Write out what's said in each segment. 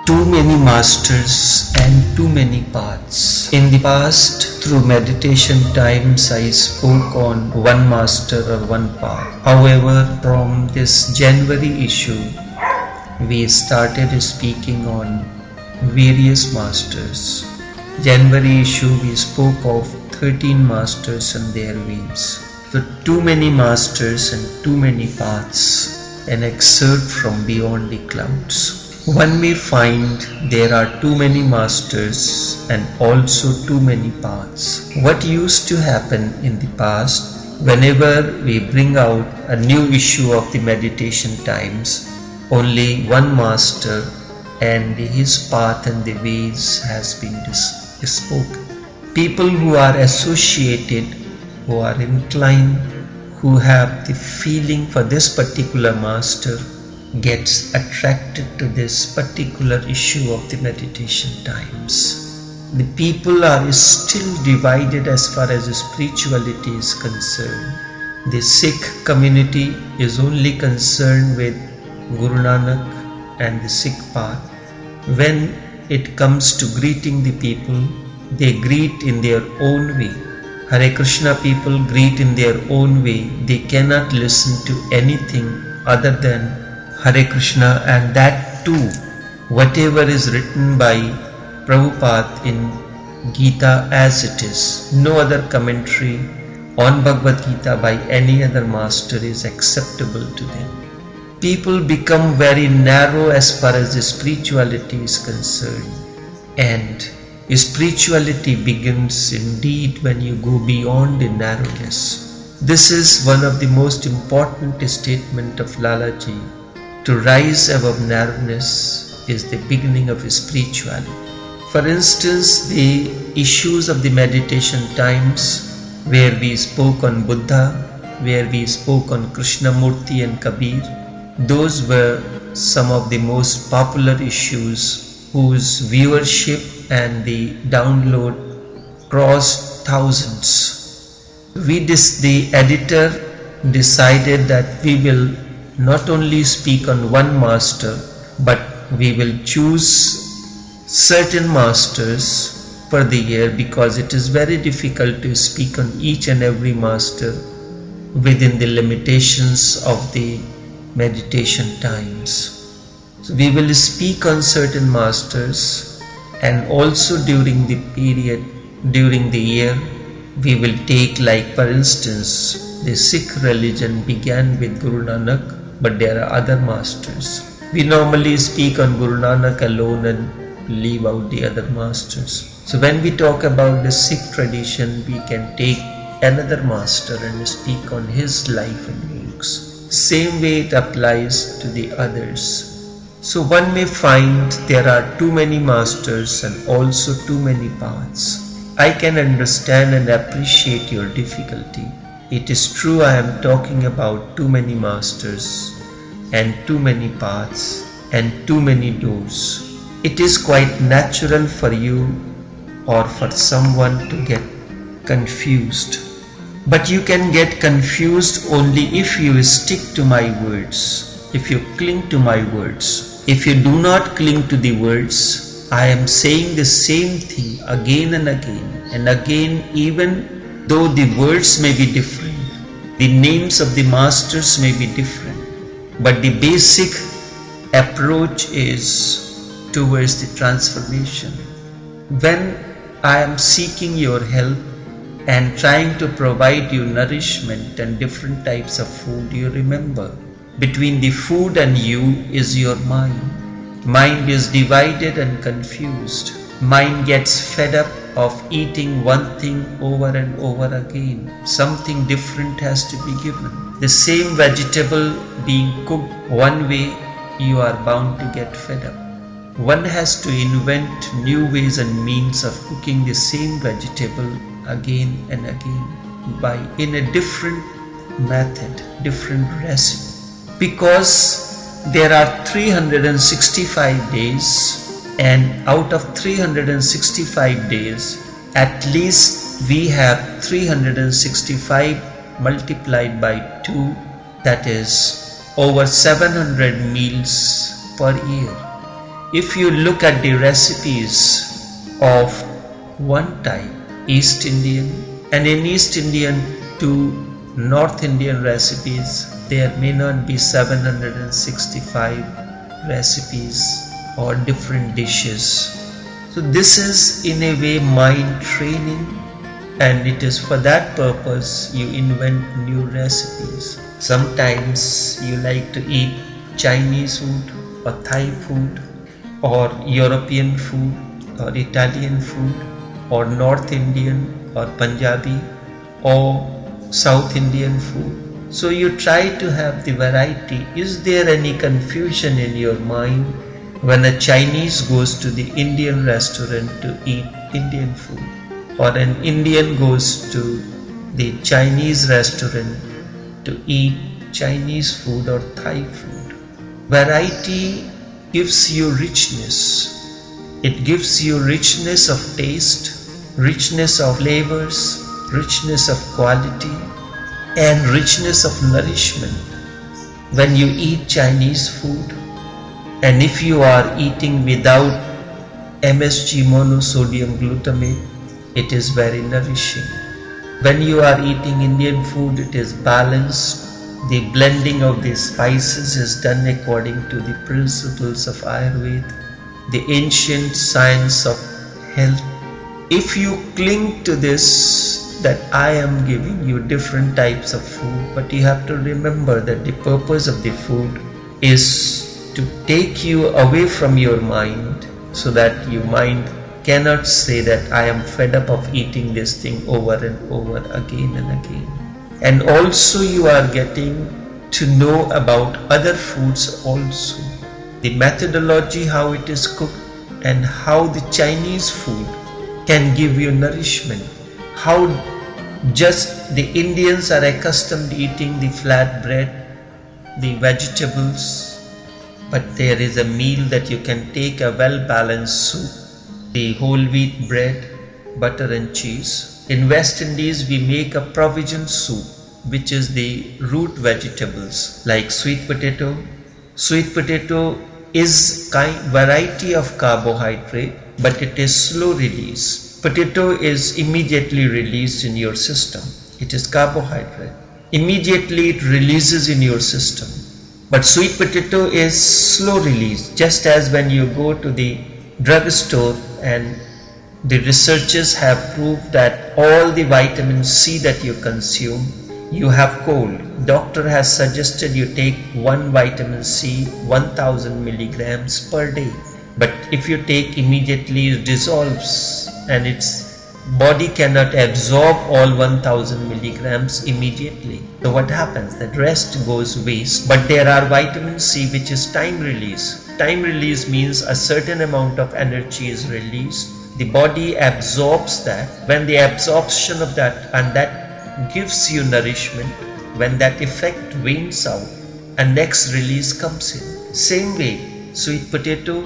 Too many masters and too many paths. In the past, through meditation times, I spoke on one master or one path. However, from this January issue, we started speaking on various masters. January issue, we spoke of 13 masters and their ways. So too many masters and too many paths, an excerpt from Beyond the Clouds. One may find there are too many masters and also too many paths. What used to happen in the past, whenever we bring out a new issue of the meditation times, only one master and his path and the ways has been spoken. People who are associated, who are inclined, who have the feeling for this particular master, gets attracted to this particular issue of the meditation times. The people are still divided as far as spirituality is concerned. The Sikh community is only concerned with Guru Nanak and the Sikh path. When it comes to greeting the people, they greet in their own way. Hare Krishna people greet in their own way. They cannot listen to anything other than Hare Krishna, and that too, whatever is written by Prabhupada in Gita as it is. No other commentary on Bhagavad Gita by any other master is acceptable to them. People become very narrow as far as spirituality is concerned, and spirituality begins indeed when you go beyond the narrowness. This is one of the most important statements of Lalaji. To rise above narrowness is the beginning of spirituality. For instance, the issues of the meditation times where we spoke on Buddha, where we spoke on Krishnamurti and Kabir, those were some of the most popular issues whose viewership and the download crossed thousands. The editor decided that we will not only speak on one master, but we will choose certain masters per the year, because it is very difficult to speak on each and every master within the limitations of the meditation times. So we will speak on certain masters, and also during the period, during the year, we will take, like for instance, the Sikh religion began with Guru Nanak, but there are other masters. We normally speak on Guru Nanak alone and leave out the other masters. So when we talk about the Sikh tradition, we can take another master and speak on his life and works. Same way it applies to the others. So one may find there are too many masters and also too many paths. I can understand and appreciate your difficulty. It is true, I am talking about too many masters and too many paths and too many doors. It is quite natural for you or for someone to get confused. But you can get confused only if you stick to my words, if you cling to my words. If you do not cling to the words, I am saying the same thing again and again, even though the words may be different, the names of the masters may be different, but the basic approach is towards the transformation. When I am seeking your help and trying to provide you nourishment and different types of food, you remember, between the food and you is your mind. Mind is divided and confused. Mind gets fed up of eating one thing over and over again. Something different has to be given. The same vegetable being cooked one way, you are bound to get fed up. One has to invent new ways and means of cooking the same vegetable again and again in a different method, different recipe. Because there are 365 days, and out of 365 days, at least we have 365 multiplied by 2, that is over 700 meals per year. if you look at the recipes of one type, East Indian, and in East Indian to North Indian recipes, there may not be 765 recipes or different dishes. So this is in a way mind training, and it is for that purpose you invent new recipes. Sometimes you like to eat Chinese food or Thai food or European food or Italian food or North Indian or Punjabi or South Indian food. So you try to have the variety. Is there any confusion in your mind when a Chinese goes to the Indian restaurant to eat Indian food, or an Indian goes to the Chinese restaurant to eat Chinese food or Thai food? Variety gives you richness. It gives you richness of taste, richness of flavors, richness of quality, and richness of nourishment. When you eat Chinese food, and if you are eating without MSG monosodium glutamate, it is very nourishing. When you are eating Indian food, it is balanced. The blending of the spices is done according to the principles of Ayurveda, the ancient science of health. If you cling to this, that I am giving you different types of food, but you have to remember that the purpose of the food is to take you away from your mind, so that your mind cannot say that I am fed up of eating this thing over and over again and again. And also you are getting to know about other foods also, the methodology, how it is cooked, and how the Chinese food can give you nourishment, how just the Indians are accustomed to eating the flat bread, the vegetables, but there is a meal that you can take, a well-balanced soup, the whole wheat bread, butter and cheese. In West Indies we make a provision soup, which is the root vegetables like sweet potato. Sweet potato is variety of carbohydrate, but it is slow release. Potato is immediately released in your system. It is carbohydrate. Immediately it releases in your system. But sweet potato is slow release, just as when you go to the drugstore, and the researchers have proved that all the vitamin C that you consume, you have cold. Doctor has suggested you take one vitamin C 1000 milligrams per day. But if you take immediately, it dissolves, and its body cannot absorb all 1000 milligrams immediately. So what happens? That rest goes waste. But there are vitamin C which is time release. Time release means a certain amount of energy is released. The body absorbs that. When the absorption of that, and that gives you nourishment, when that effect wanes out, a next release comes in. Same way, sweet potato,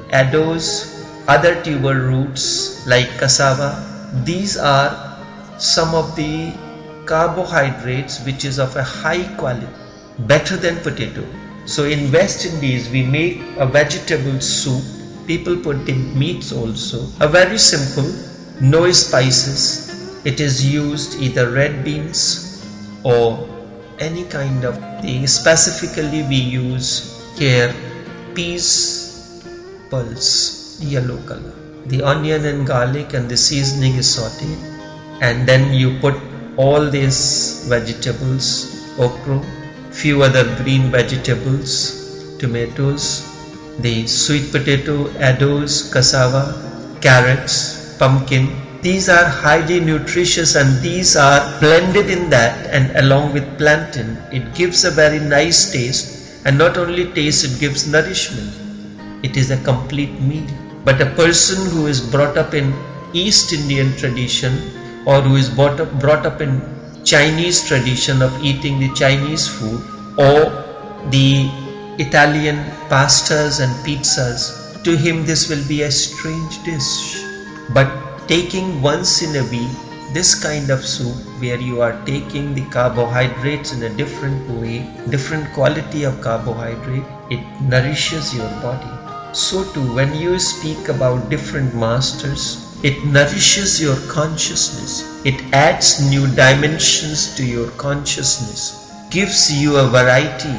addos, other tuber roots like cassava, these are some of the carbohydrates which is of a high quality, better than potato. So in West Indies we make a vegetable soup. People put in meats also. A very simple, no spices. It is used either red beans or any kind of thing. Specifically we use here peas pulse, yellow color. The onion and garlic and the seasoning is sauteed, and then you put all these vegetables, okra, few other green vegetables, tomatoes, the sweet potato, addos, cassava, carrots, pumpkin. These are highly nutritious, and these are blended in that, and along with plantain, it gives a very nice taste. And not only taste, it gives nourishment. It is a complete meal. But a person who is brought up in East Indian tradition, or who is brought up in Chinese tradition of eating the Chinese food, or the Italian pastas and pizzas, to him this will be a strange dish. But taking once in a week this kind of soup, where you are taking the carbohydrates in a different way, different quality of carbohydrate, it nourishes your body. So too, when you speak about different masters, it nourishes your consciousness. It adds new dimensions to your consciousness, gives you a variety.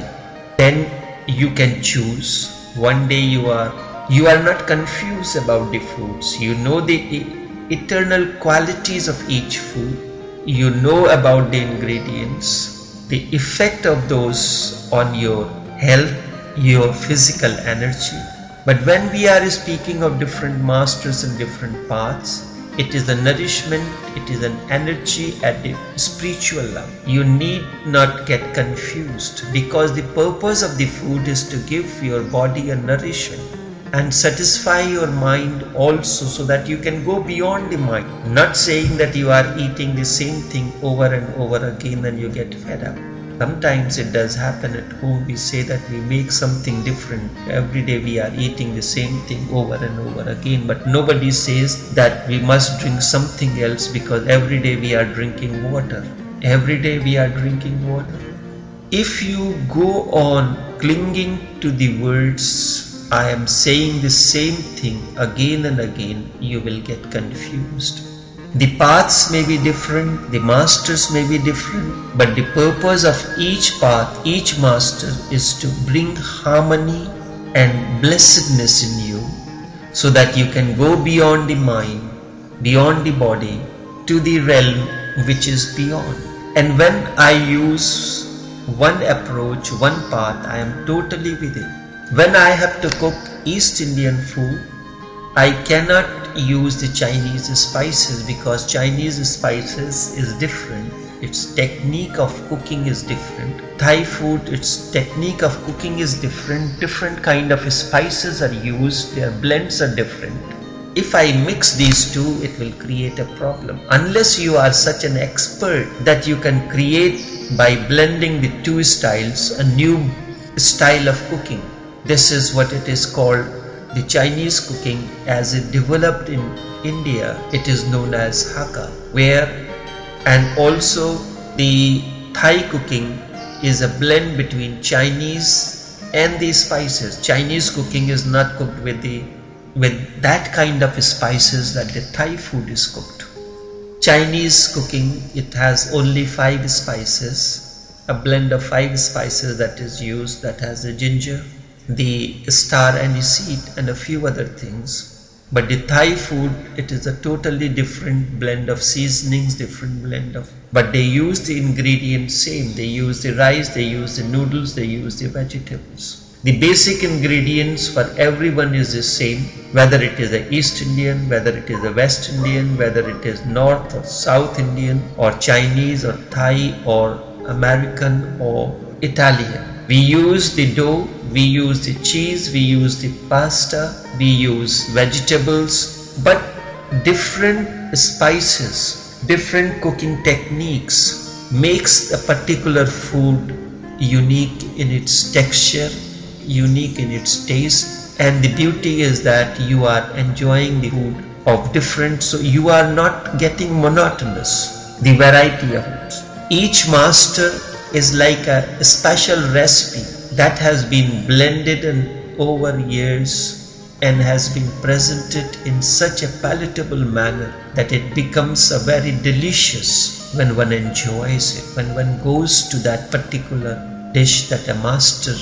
Then you can choose. One day you are not confused about the foods. You know the eternal qualities of each food. You know about the ingredients, the effect of those on your health, your physical energy. But when we are speaking of different masters and different paths, it is a nourishment, it is an energy at the spiritual level. You need not get confused, because the purpose of the food is to give your body a nourishment and satisfy your mind also, so that you can go beyond the mind. Not saying that you are eating the same thing over and over again and you get fed up. Sometimes it does happen at home. We say that we make something different. Every day we are eating the same thing over and over again. But nobody says that we must drink something else, because every day we are drinking water. Every day we are drinking water. If you go on clinging to the words, I am saying the same thing again and again, you will get confused. The paths may be different, the masters may be different, but the purpose of each path, each master, is to bring harmony and blessedness in you, so that you can go beyond the mind, beyond the body, to the realm which is beyond. And when I use one approach, one path, I am totally with it. When I have to cook East Indian food, I cannot use the Chinese spices, because Chinese spices is different. Its technique of cooking is different. Thai food, its technique of cooking is different. Different kind of spices are used. Their blends are different. If I mix these two, it will create a problem. Unless you are such an expert that you can create, by blending the two styles, a new style of cooking. This is what it is called. The Chinese cooking, as it developed in India, it is known as Hakka, and also the Thai cooking is a blend between Chinese and the spices. Chinese cooking is not cooked with that kind of spices that the Thai food is cooked. Chinese cooking, it has only 5 spices, a blend of 5 spices that is used, that has the ginger, the star aniseed, and a few other things. But the Thai food, it is a totally different blend of seasonings, different blend of, but they use the ingredients same. They use the rice, they use the noodles, they use the vegetables. The basic ingredients for everyone is the same, whether it is a East Indian, whether it is a West Indian, whether it is North or South Indian, or Chinese or Thai or American or Italian. We use the dough, we use the cheese, we use the pasta, we use vegetables, but different spices, different cooking techniques makes a particular food unique in its texture, unique in its taste, and the beauty is that you are enjoying the food of different, so you are not getting monotonous, the variety of it. Each master is like a special recipe that has been blended over years and has been presented in such a palatable manner that it becomes a very delicious when one enjoys it, when one goes to that particular dish that a master,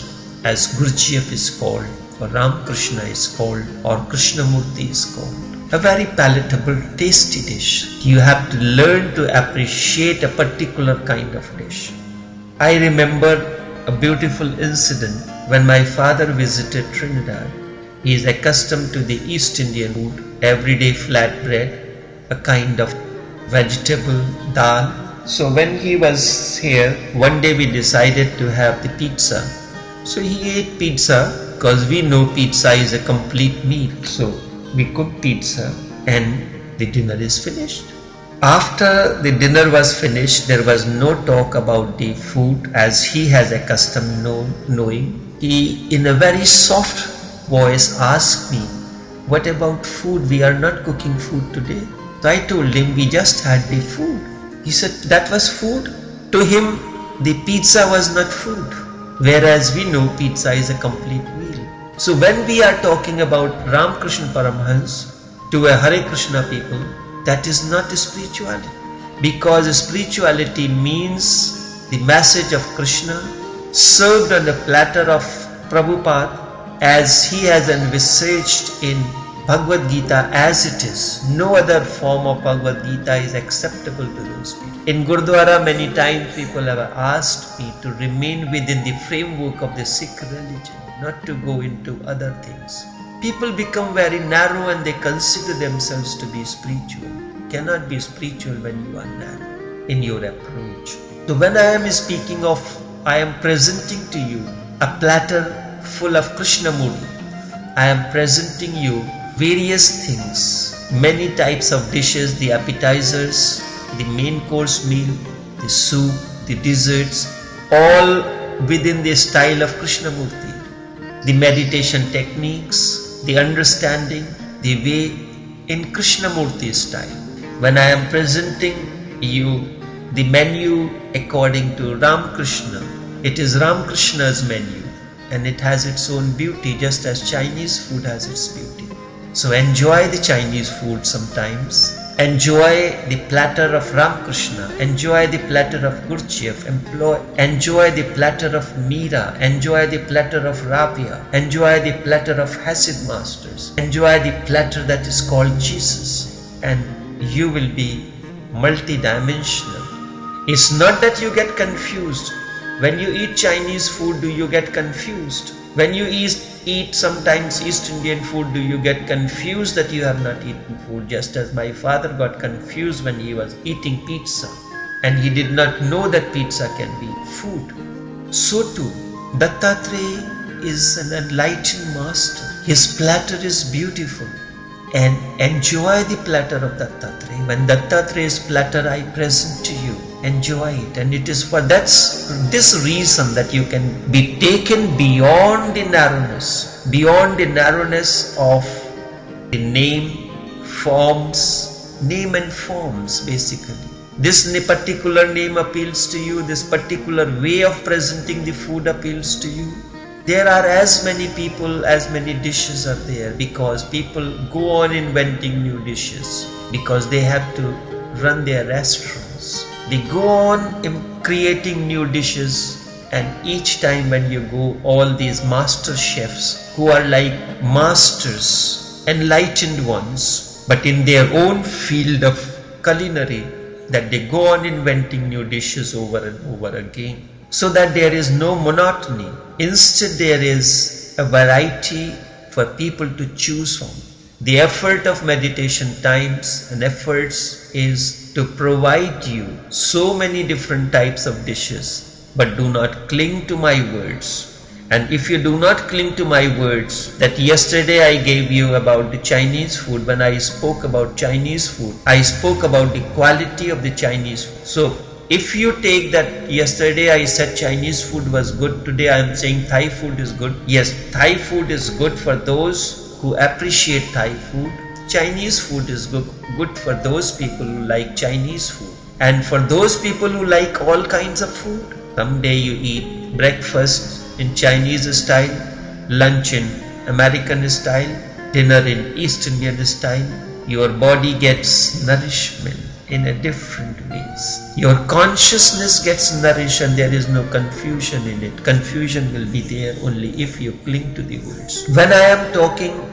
as Gurjiev is called, or Ram Krishna is called, or Krishnamurti is called. A very palatable, tasty dish. You have to learn to appreciate a particular kind of dish. I remember a beautiful incident when my father visited Trinidad. He is accustomed to the East Indian food, everyday flat bread, a kind of vegetable, dal. So when he was here, one day we decided to have the pizza. So he ate pizza, because we know pizza is a complete meal. So we cooked pizza and the dinner is finished. After the dinner was finished, there was no talk about the food, as he has accustomed knowing. He, in a very soft voice, asked me, "What about food? We are not cooking food today." So I told him, "We just had the food." He said, "That was food?" To him, the pizza was not food, whereas we know pizza is a complete meal. So when we are talking about Ramakrishna Paramahans to a Hare Krishna people, that is not spirituality. Because spirituality means the message of Krishna served on a platter of Prabhupada as he has envisaged in Bhagavad Gita as it is. No other form of Bhagavad Gita is acceptable to those people. In Gurdwara, many times people have asked me to remain within the framework of the Sikh religion, not to go into other things. People become very narrow and they consider themselves to be spiritual. You cannot be spiritual when you are narrow in your approach. So when I am speaking of, I am presenting to you a platter full of Krishnamurti. I am presenting you various things, many types of dishes, the appetizers, the main course meal, the soup, the desserts, all within the style of Krishnamurti. The meditation techniques, the understanding, the way in Krishnamurti style. When I am presenting you the menu according to Ramakrishna, it is Ramakrishna's menu and it has its own beauty, just as Chinese food has its beauty. So enjoy the Chinese food sometimes. Enjoy the platter of Ramakrishna. Enjoy the platter of Gurdjieff. Enjoy the platter of Meera. Enjoy the platter of Rabia. Enjoy the platter of Hasid masters. Enjoy the platter that is called Jesus. And you will be multidimensional. It's not that you get confused. When you eat Chinese food, do you get confused? When you eat sometimes East Indian food, do you get confused that you have not eaten food? Just as my father got confused when he was eating pizza and he did not know that pizza can be food. So too, Dattatreya is an enlightened master. His platter is beautiful. And enjoy the platter of Dattatreya. When Dattatreya's platter I present to you, enjoy it. And it is for this reason that you can be taken beyond the narrowness of the name and forms basically. This particular name appeals to you, this particular way of presenting the food appeals to you. There are as many people, as many dishes are there because people go on inventing new dishes because they have to run their restaurants. They go on creating new dishes, and each time when you go, all these master chefs who are like masters, enlightened ones, but in their own field of culinary, that they go on inventing new dishes over and over again, so that there is no monotony. Instead, there is a variety for people to choose from. The effort of meditation times and efforts is to provide you so many different types of dishes, but do not cling to my words. And if you do not cling to my words, that yesterday I gave you about the Chinese food, when I spoke about Chinese food, I spoke about the quality of the Chinese food. So, if you take that yesterday I said Chinese food was good, today I am saying Thai food is good. Yes, Thai food is good for those who appreciate Thai food. Chinese food is good for those people who like Chinese food. And for those people who like all kinds of food, someday you eat breakfast in Chinese style, lunch in American style, dinner in East Indian style. Your body gets nourishment in a different ways. Your consciousness gets nourished and there is no confusion in it. Confusion will be there only if you cling to the words. When I am talking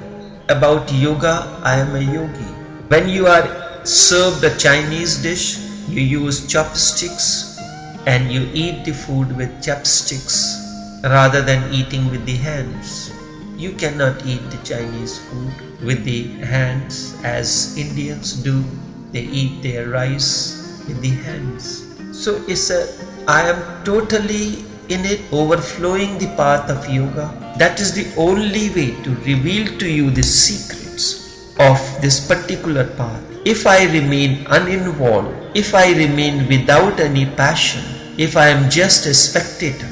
about yoga, I am a yogi. When you are served a Chinese dish, you use chopsticks and you eat the food with chopsticks rather than eating with the hands. You cannot eat the Chinese food with the hands as Indians do. They eat their rice with the hands. So I am totally in it, overflowing the path of yoga. That is the only way to reveal to you the secrets of this particular path. If I remain uninvolved, if I remain without any passion, if I am just a spectator,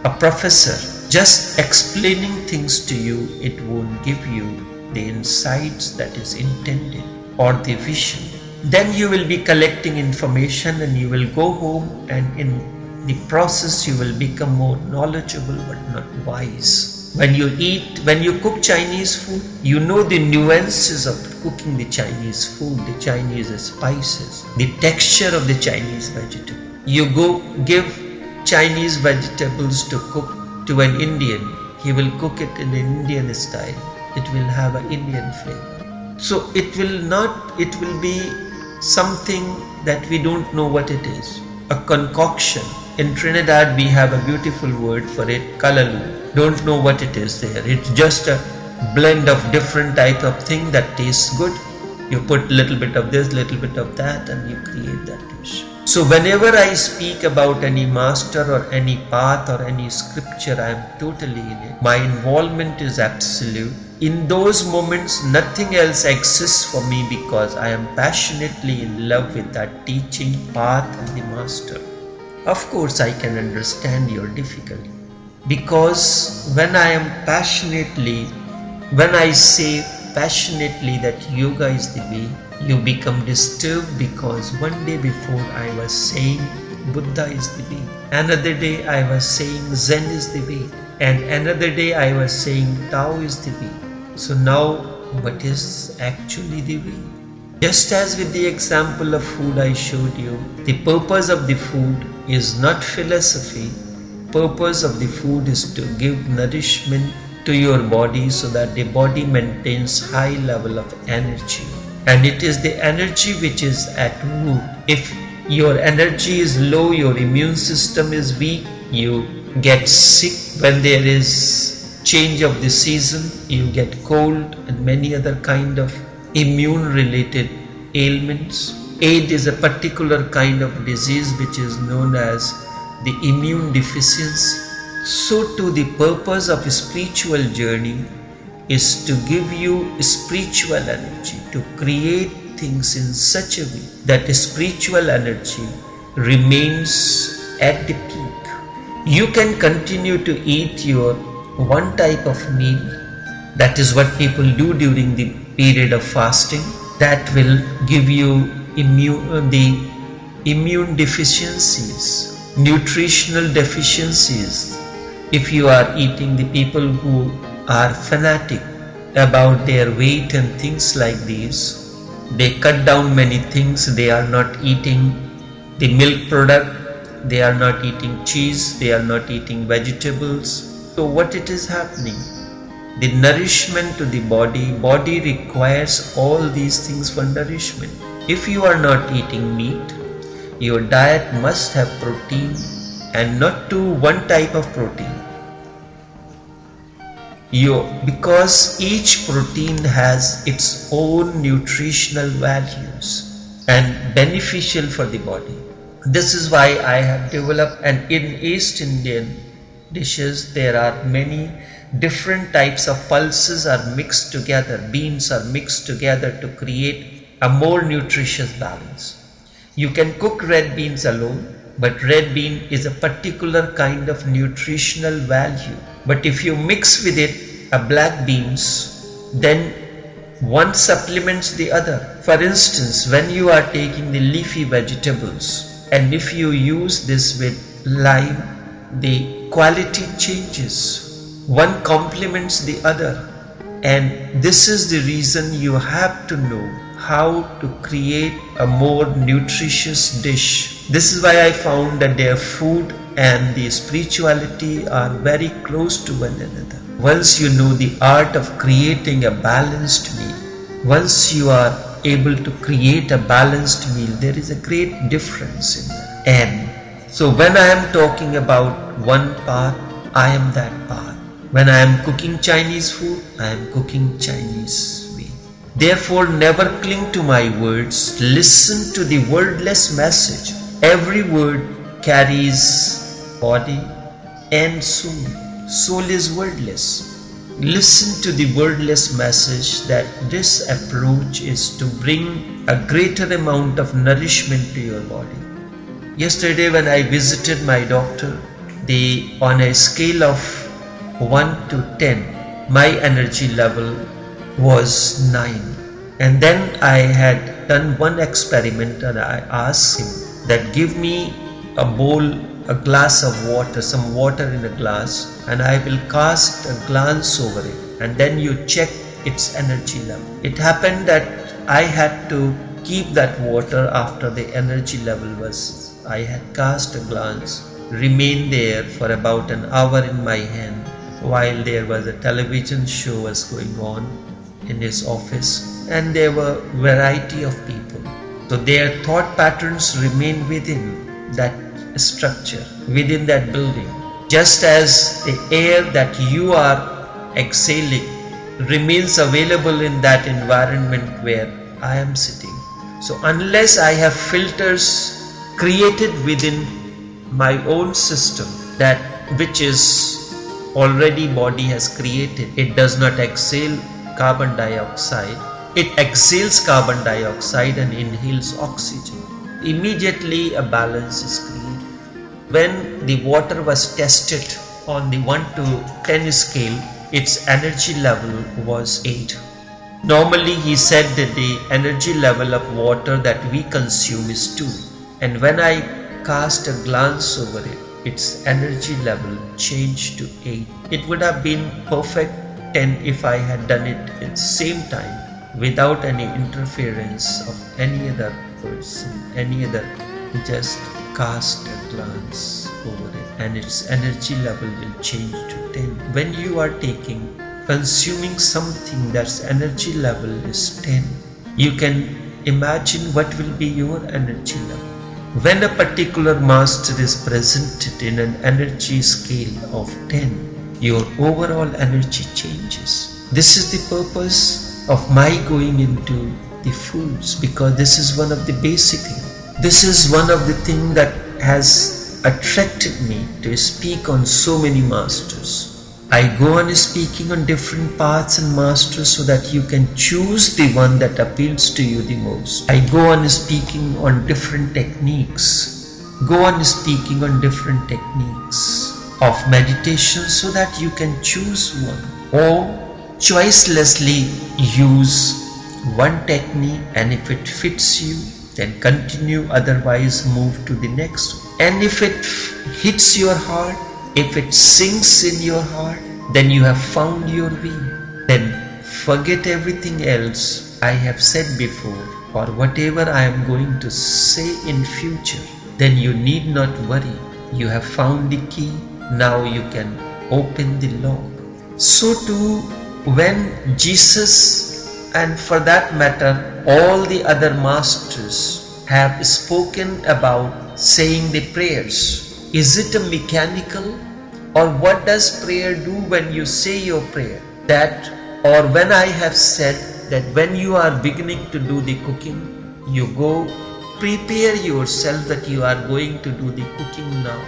a professor, just explaining things to you, it won't give you the insights that is intended or the vision. Then you will be collecting information and you will go home, and in the process you will become more knowledgeable but not wise. When you eat, when you cook Chinese food, you know the nuances of cooking the Chinese food, the Chinese spices, the texture of the Chinese vegetable. You go give Chinese vegetables to cook to an Indian, he will cook it in an Indian style. It will have an Indian flavor. So it will be something that we don't know what it is. A concoction. In Trinidad we have a beautiful word for it, kalaloo. Don't know what it is there. It's just a blend of different type of thing that tastes good. You put a little bit of this, little bit of that, and you create that dish. So whenever I speak about any master or any path or any scripture, I am totally in it. My involvement is absolute. In those moments, nothing else exists for me because I am passionately in love with that teaching, path and the master. Of course, I can understand your difficulty, because when I say passionately that yoga is the way, you become disturbed because one day before I was saying Buddha is the way, another day I was saying Zen is the way, and another day I was saying Tao is the way. So now what is actually the way? Just as with the example of food I showed you, the purpose of the food is not philosophy. Purpose of the food is to give nourishment to your body so that the body maintains high level of energy. And it is the energy which is at root. If your energy is low, your immune system is weak, you get sick when there is change of the season, you get cold and many other kind of immune related ailments. AIDS is a particular kind of disease which is known as the immune deficiency. So too the purpose of a spiritual journey is to give you spiritual energy, to create things in such a way that spiritual energy remains at the peak. You can continue to eat your one type of meal. That is what people do during the period of fasting. That will give you the immune deficiencies, nutritional deficiencies. If you are eating, the people who are fanatic about their weight and things like these, they cut down many things. They are not eating the milk product, they are not eating cheese, they are not eating vegetables. So what it is happening? The nourishment to the body requires all these things for nourishment. If you are not eating meat, your diet must have protein, and not to one type of protein. Because each protein has its own nutritional values and beneficial for the body. This is why I have developed, and in East Indian dishes there are many different types of pulses are mixed together, beans are mixed together to create a more nutritious balance. You can cook red beans alone, but red bean is a particular kind of nutritional value. But if you mix with it a black beans, then one supplements the other. For instance, when you are taking the leafy vegetables, and if you use this with lime, the quality changes. One complements the other, and this is the reason you have to know how to create a more nutritious dish. This is why I found that their food and the spirituality are very close to one another. Once you know the art of creating a balanced meal, once you are able to create a balanced meal, there is a great difference in that. And so when I am talking about one path, I am that path. When I am cooking Chinese food, I am cooking Chinese way. Therefore, never cling to my words. Listen to the wordless message. Every word carries body and soul. Soul is wordless. Listen to the wordless message that this approach is to bring a greater amount of nourishment to your body. Yesterday when I visited my doctor, on a scale of 1 to 10, my energy level was 9. And then I had done one experiment, and I asked him that give me a bowl a glass of water, some water in a glass, and I will cast a glance over it, and then you check its energy level. It happened that I had to keep that water after the energy level was, I had cast a glance, remained there for about an hour in my hand while there was a television show was going on in his office, and there were variety of people. So their thought patterns remain within that structure, within that building. Just as the air that you are exhaling remains available in that environment where I am sitting. So unless I have filters created within my own system, that which is already body has created, it does not exhale carbon dioxide. It exhales carbon dioxide and inhales oxygen. Immediately a balance is created. When the water was tested on the 1 to 10 scale, its energy level was 8. Normally he said that the energy level of water that we consume is 2. And when I cast a glance over it, its energy level changed to 8. It would have been perfect 10 if I had done it at the same time without any interference of any other person, just cast a glance over it and its energy level will change to 10. When you are consuming something that's energy level is 10, you can imagine what will be your energy level. When a particular master is presented in an energy scale of 10, your overall energy changes. This is the purpose of my going into the foods, because this is one of the basic things. This is one of the things that has attracted me to speak on so many masters. I go on speaking on different paths and masters so that you can choose the one that appeals to you the most. I go on speaking on different techniques. Go on speaking on different techniques of meditation so that you can choose one, or choicelessly use one technique, and if it fits you, then continue, otherwise move to the next one. And if it hits your heart, if it sinks in your heart, then you have found your way. Then forget everything else I have said before or whatever I am going to say in future. Then you need not worry. You have found the key. Now you can open the lock. So too, when Jesus, and for that matter all the other masters, have spoken about saying the prayers, is it a mechanical, or what does prayer do when you say your prayer? That, or when I have said that when you are beginning to do the cooking, you go prepare yourself that you are going to do the cooking now.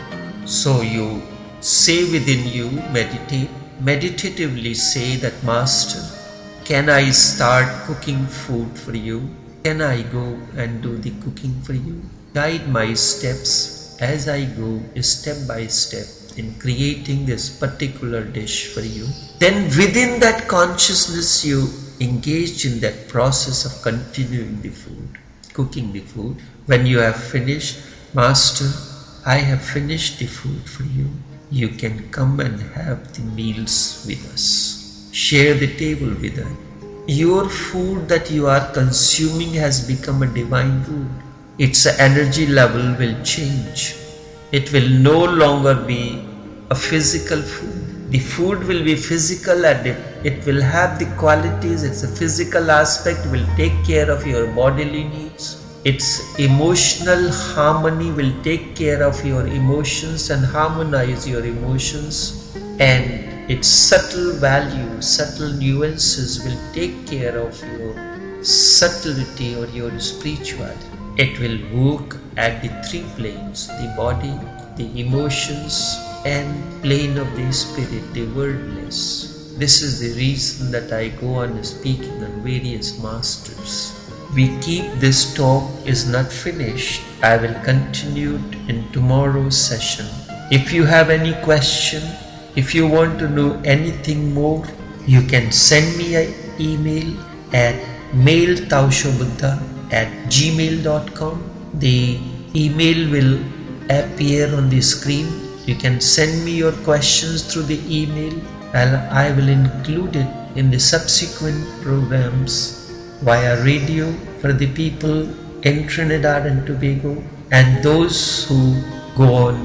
So you say within you, meditatively say that, Master, can I start cooking food for you? Can I go and do the cooking for you? Guide my steps as I go step by step in creating this particular dish for you. Then within that consciousness you engage in that process of continuing the food, cooking the food. When you have finished, Master, I have finished the food for you. You can come and have the meals with us. Share the table with us. Your food that you are consuming has become a divine food. Its energy level will change. It will no longer be a physical food. The food will be physical and it will have the qualities, its a physical aspect will take care of your bodily needs. Its emotional harmony will take care of your emotions and harmonize your emotions. And its subtle values, subtle nuances will take care of your subtlety or your spirituality. It will work at the three planes, the body, the emotions, and plane of the spirit, the wordless. This is the reason that I go on speaking on various masters. We keep this talk is not finished. I will continue in tomorrow's session. If you have any question, if you want to know anything more, you can send me an email at mailtaoshobuddha@gmail.com. The email will appear on the screen. You can send me your questions through the email, and I will include it in the subsequent programs via radio for the people in Trinidad and Tobago, and those who go on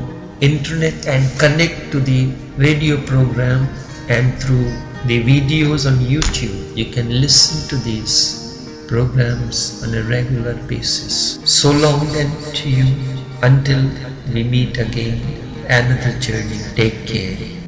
internet and connect to the radio program, and through the videos on YouTube you can listen to these programs on a regular basis. So long then to you, until we meet again, another journey. Take care.